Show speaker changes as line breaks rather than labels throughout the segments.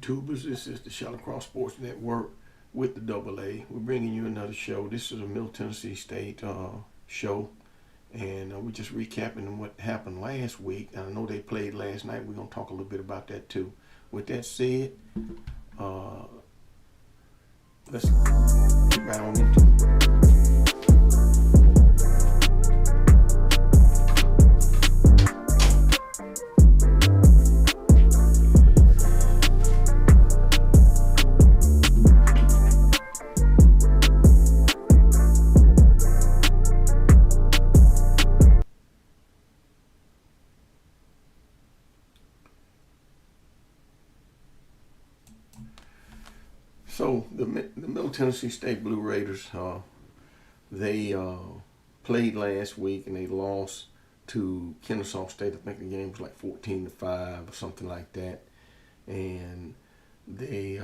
YouTubers. This is the ShallowCross Sports Network with the AA. We're bringing you another show. This is a Middle Tennessee State show, and we're just recapping what happened last week. I know they played last night. We're going to talk a little bit about that too. With that said, let's get right on into it. So the Middle Tennessee State Blue Raiders, they played last week and they lost to Kennesaw State. I think the game was like 14-5 or something like that. And they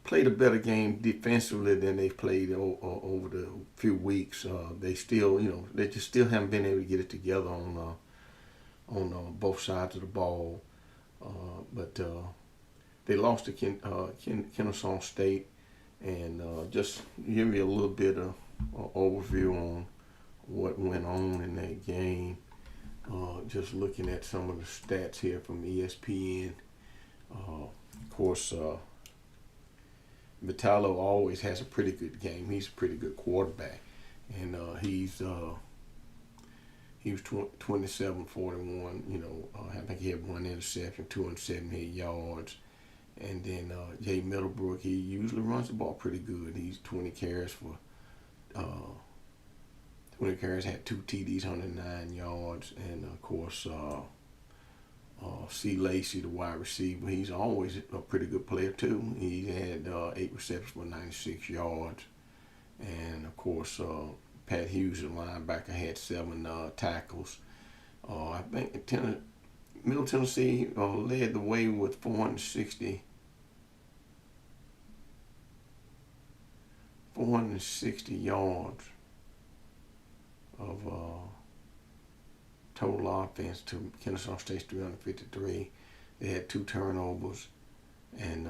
played a better game defensively than they've played over the few weeks. They still, they just still haven't been able to get it together on both sides of the ball. But they lost to Kennesaw State, and just give you a little bit of overview on what went on in that game. Just looking at some of the stats here from ESPN. Of course, Vitalo always has a pretty good game. He's a pretty good quarterback, and he was 27-41. I think he had one interception, 278 yards. And then Jay Middlebrook, he usually runs the ball pretty good. He's 20 carries, had 2 TDs, 109 yards. And of course, C. Lacey, the wide receiver, he's always a pretty good player too. He had 8 receptions for 96 yards. And of course, Pat Hughes, the linebacker, had 7 tackles. I think Middle Tennessee led the way with 460 yards of total offense to Kennesaw State's 353. They had 2 turnovers, and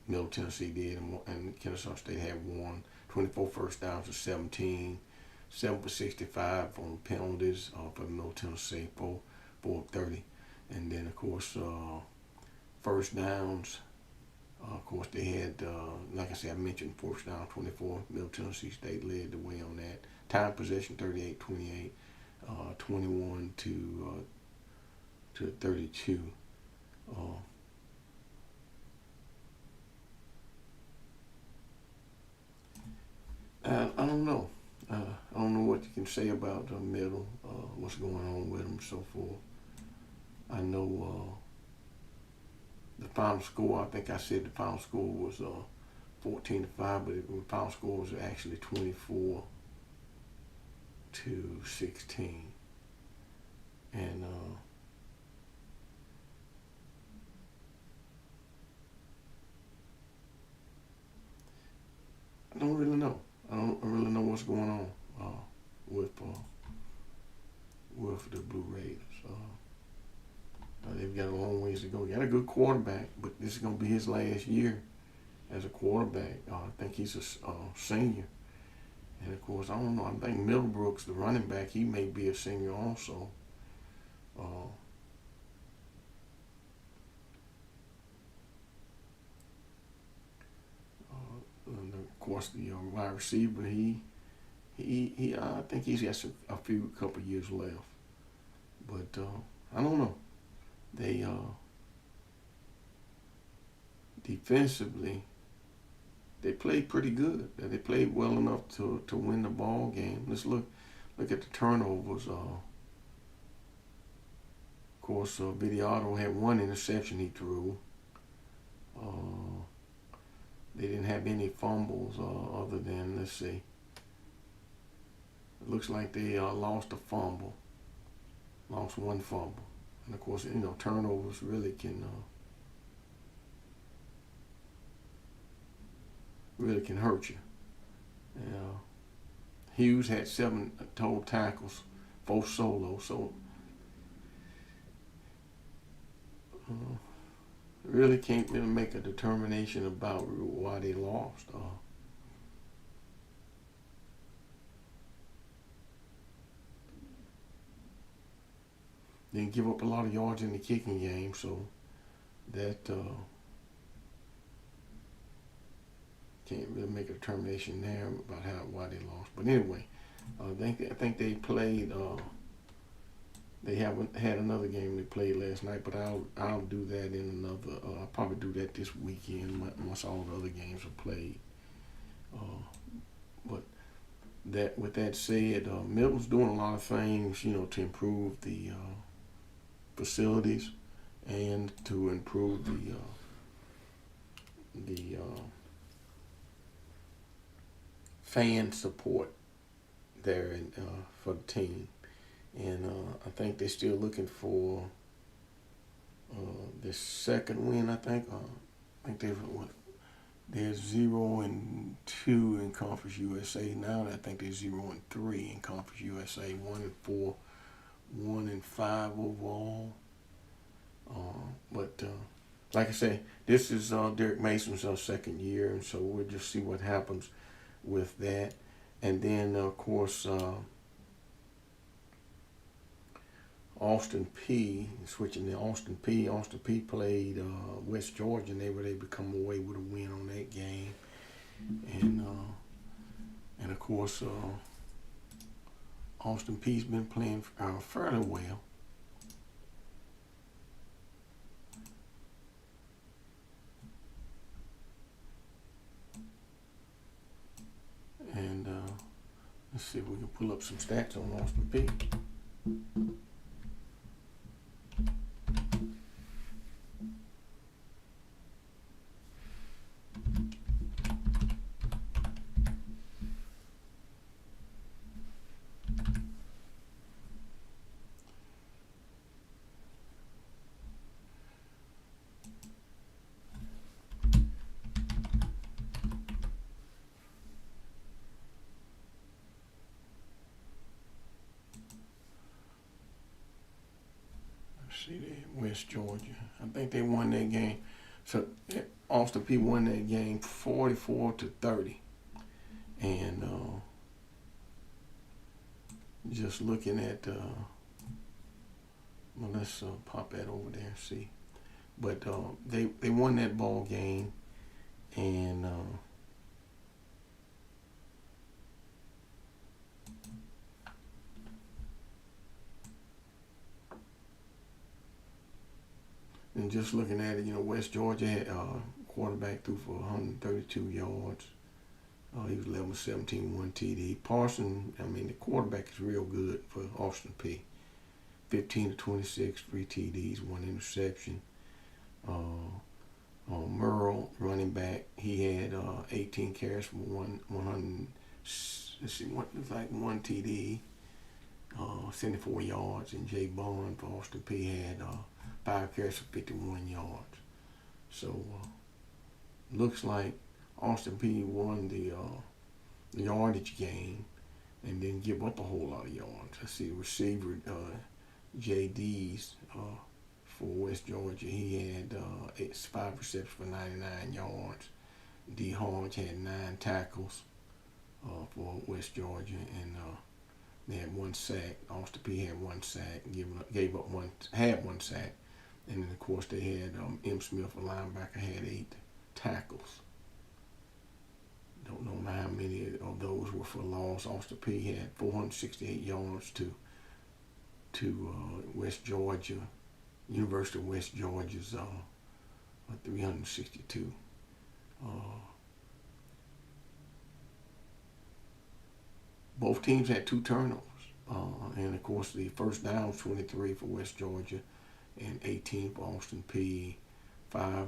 Middle Tennessee did, and Kennesaw State had 1. 24 first downs to 17. 7 for 65 on penalties for Middle Tennessee, 4 of 30. And then, of course, first downs. Of course, they had, like I said, I mentioned first down 24. Middle Tennessee State led the way on that. Time possession 38-28, 21 to 32. I don't know. I don't know what you can say about the Middle, what's going on with them and so forth. I know the final score, I think I said the final score was 14-5, but the final score was actually 24-16. And I don't really know. I don't really know what's going on with the Blue Raiders. They've got a long ways to go. Got a good quarterback, but this is going to be his last year as a quarterback. I think he's a senior. And, of course, I don't know. I think Middlebrooks, the running back, he may be a senior also. And of course, the wide receiver, I think he's got a couple years left. But I don't know. They defensively, they played pretty good. They played well enough to win the ball game. Let's look at the turnovers. Of course, Vidiato had 1 interception he threw. They didn't have any fumbles other than, let's see. It looks like they lost a fumble. Lost 1 fumble. And of course, turnovers really can hurt you. Hughes had 7 total tackles, 4 solo. So really can't really make a determination about why they lost. They give up a lot of yards in the kicking game, so that can't really make a determination there about why they lost. But anyway, I think they played. They haven't had another game they played last night, but I'll do that in another. I'll probably do that this weekend once all the other games are played. But that with that said, Milton's doing a lot of things, to improve the facilities and to improve the fan support there for the team. And I think they're still looking for the second win. I think they're 0-2 in Conference USA now. I think they're 0-3 in Conference USA. 1-4, 1-5 overall. But like I say, this is Derek Mason's second year, and so we'll just see what happens with that. And then of course. Austin P, switching to Austin P. Austin P played West Georgia, and they were able to come away with a win on that game. And of course, Austin P's been playing fairly well. And let's see if we can pull up some stats on Austin P. See there, West Georgia. I think they won that game. So Austin P won that game 44-30. And just looking at, well, let's pop that over there and see. But they won that ball game, and and just looking at it, West Georgia had quarterback threw for 132 yards. He was 11 17, 1 TD. Parson, the quarterback is real good for Austin P. 15-26, 3 TDs, 1 interception. Merle, running back, he had 18 carries for 100. Let's see, what looks like 1 TD, 74 yards. And Jay Bond for Austin P had 5 carries for 51 yards. So looks like Austin P won the yardage game and didn't give up a whole lot of yards. I see receiver JD's for West Georgia. He had 5 receptions for 99 yards. D. Hodge had 9 tackles for West Georgia, and they had 1 sack. Austin P had 1 sack, had 1 sack. And then, of course, they had M. Smith, a linebacker, had 8 tackles. Don't know how many of those were for loss. Austin P had 468 yards to West Georgia, University of West Georgia's 362. Both teams had 2 turnovers. And, of course, the first down was 23 for West Georgia and 18 for Austin P. 5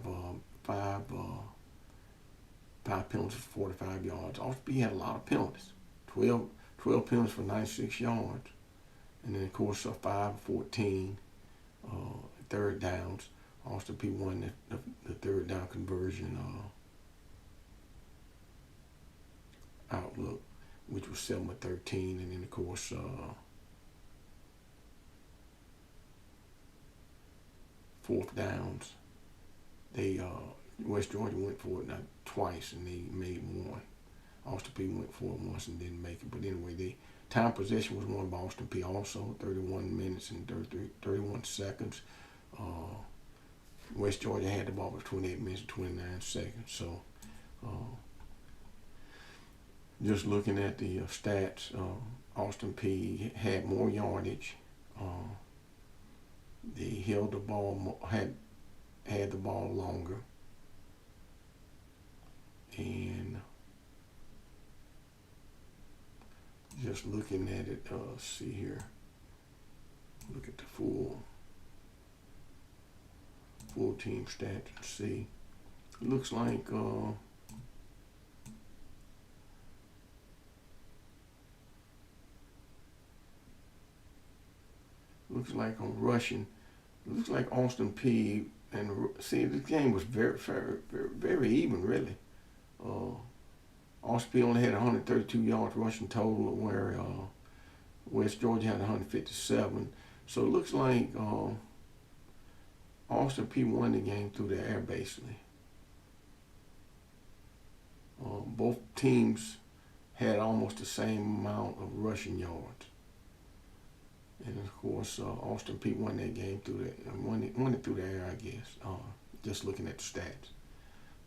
penalties for 45 yards. Austin P had a lot of penalties. 12 penalties for 96 yards. And then, of course, 5-14 third downs. Austin P won the third down conversion outlook, which was 7-13. And then, of course, fourth downs. They West Georgia went for it not twice and they made one. Austin P went for it once and didn't make it. But anyway, the time possession was won by Austin P also, 31 minutes and 31 seconds. West Georgia had the ball for 28 minutes and 29 seconds. So just looking at the stats, Austin P had more yardage. They held the ball, had the ball longer. And just looking at it, see here, look at the full team stats and see. It looks like on rushing, looks like Austin P and see the game was very even really. Austin P only had 132 yards rushing total, where West Georgia had 157. So it looks like Austin P won the game through the air basically. Both teams had almost the same amount of rushing yards. And of course, Austin P won that game through won it through the air, I guess. Just looking at the stats,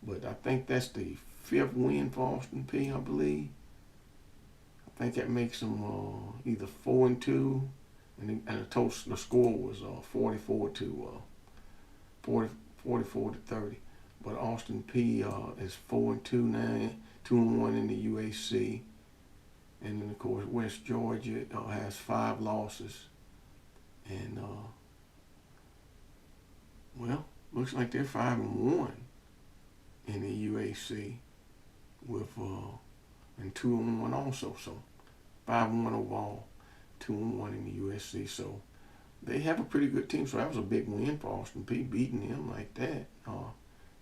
but I think that's the 5th win for Austin P, I believe. I think that makes them either 4-2, and the score was 44 to 30. But Austin P is 4-2 now, 2-1 in the UAC. And then, of course, West Georgia has 5 losses. And, well, looks like they're 5-1 in the UAC with, and 2-1 also. So, 5-1 overall, 2-1 in the USC. So, they have a pretty good team. So, that was a big win for Austin P, beating them like that.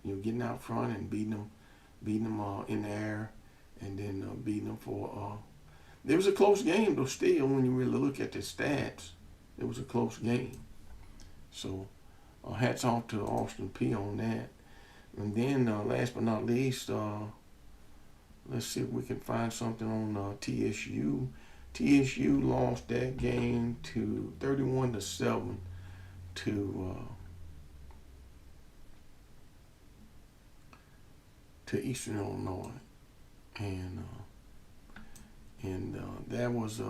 Getting out front and beating them in the air, and then beating them for... There was a close game, though, still, when you really look at the stats. It was a close game. So, hats off to Austin P on that. And then, last but not least, let's see if we can find something on TSU. TSU lost that game to 31-7 to Eastern Illinois, and that was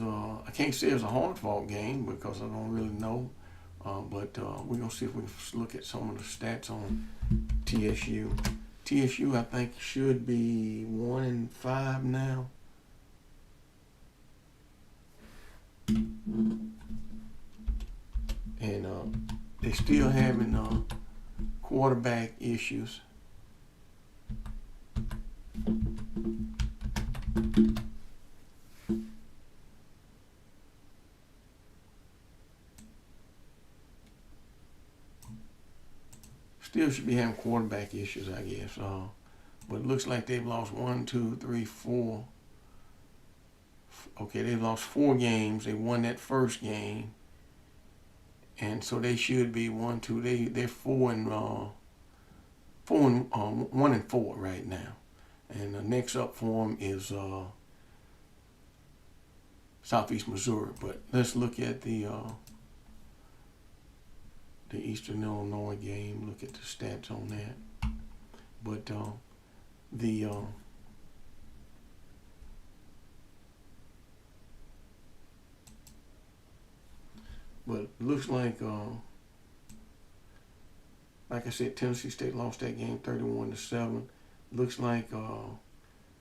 I can't say it was a hard-fought game because I don't really know, but we're gonna see if we can look at some of the stats on TSU. TSU, I think, should be 1-5 now. And they still having quarterback issues. Still should be having quarterback issues, I guess. But it looks like they've lost 1, 2, 3, 4. Okay, they've lost 4 games. They won that first game, and so they should be 1, 2. They're 1-4 right now, and the next up for them is Southeast Missouri. But let's look at the Eastern Illinois game. Look at the stats on that. But but it looks like I said, Tennessee State lost that game 31-7. Looks like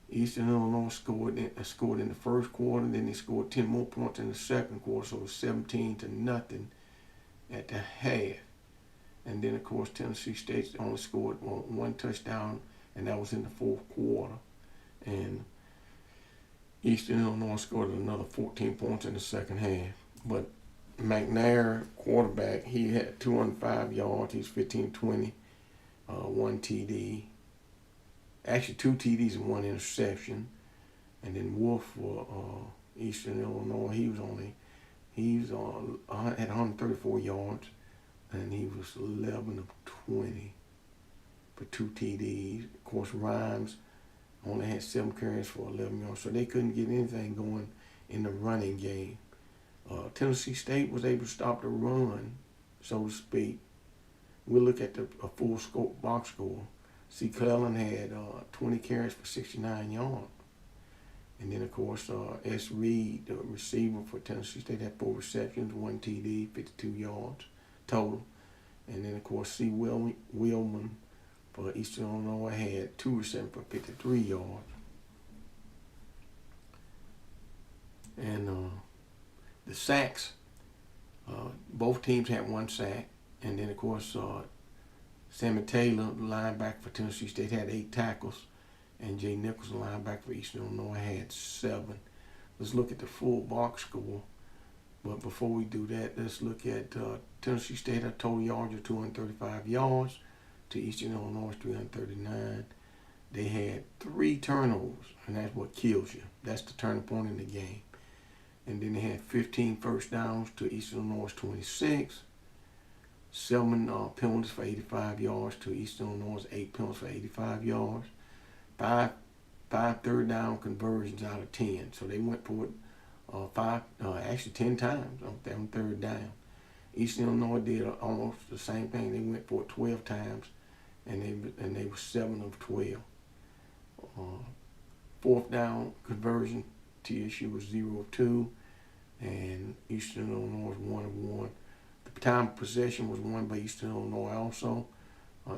Eastern Illinois scored in the first quarter, then they scored 10 more points in the second quarter, so it was 17-0 at the half. And then, of course, Tennessee State only scored 1 touchdown, and that was in the fourth quarter. And Eastern Illinois scored another 14 points in the second half. But McNair, quarterback, he had 205 yards. He's 15-20, 1 TD. Actually, 2 TDs and 1 interception. And then Wolf for Eastern Illinois, he was only He's at 134 yards, and he was 11 of 20 for 2 TDs. Of course, Rhymes only had 7 carries for 11 yards, so they couldn't get anything going in the running game. Tennessee State was able to stop the run, so to speak. We'll look at the full score, box score. See, Clellan had 20 carries for 69 yards. And then, of course, S. Reed, the receiver for Tennessee State, had 4 receptions, 1 TD, 52 yards total. And then, of course, C. Willman for Eastern Illinois had 2 receptions for 53 yards. And the sacks, both teams had 1 sack. And then, of course, Sammy Taylor, the linebacker for Tennessee State, had 8 tackles. And Jay Nichols, the linebacker for Eastern Illinois, had 7. Let's look at the full box score. But before we do that, let's look at Tennessee State. A total yards of 235 yards to Eastern Illinois 339. They had 3 turnovers, and that's what kills you. That's the turning point in the game. And then they had 15 first downs to Eastern Illinois 26. 7 penalties for 85 yards to Eastern Illinois 8 penalties for 85 yards. 5 third down conversions out of 10. So they went for it actually 10 times on third down. Eastern Illinois did almost the same thing. They went for it 12 times, and they were 7 of 12. Fourth down conversion, TSU was 0 of 2, and Eastern Illinois was 1 of 1. The time of possession was won by Eastern Illinois also.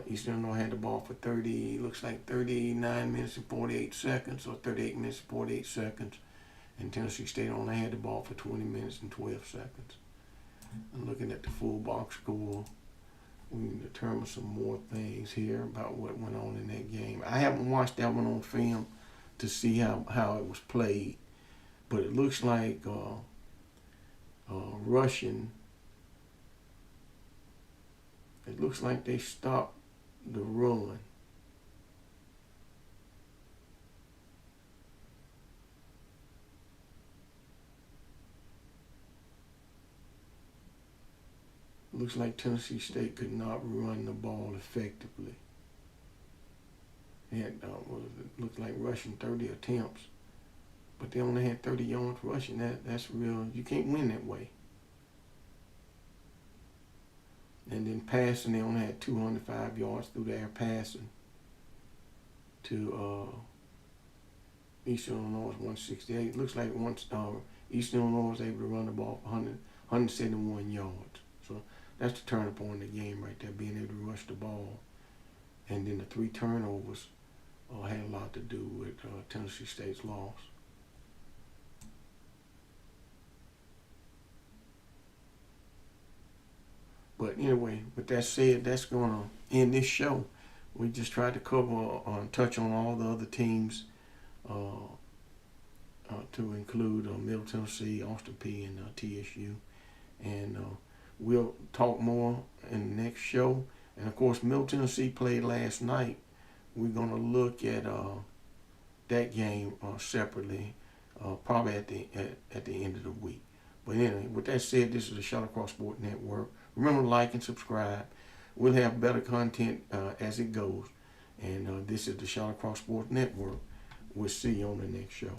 Eastern Illinois had the ball for 39 minutes and 48 seconds, or 38 minutes and 48 seconds. And Tennessee State only had the ball for 20 minutes and 12 seconds. And looking at the full box score, we can determine some more things here about what went on in that game. I haven't watched that one on film to see how it was played, but it looks like Russian. It looks like they stopped the run. Looks like Tennessee State could not run the ball effectively. They had, looks like rushing 30 attempts, but they only had 30 yards rushing. That's real. You can't win that way. And then passing, they only had 205 yards through the air passing to Eastern Illinois 168. Looks like once Eastern Illinois was able to run the ball for 171 yards. So that's the turning point in the game right there, being able to rush the ball. And then the 3 turnovers had a lot to do with Tennessee State's loss. But anyway, with that said, that's going to end this show. We just tried to cover touch on all the other teams to include Middle Tennessee, Austin Peay, and TSU. And we'll talk more in the next show. And of course, Middle Tennessee played last night. We're going to look at that game separately, probably at the end of the week. But anyway, with that said, this is the ShallowCross Sport Network. Remember to like and subscribe. We'll have better content as it goes. And this is the ShallowCross Sport Network. We'll see you on the next show.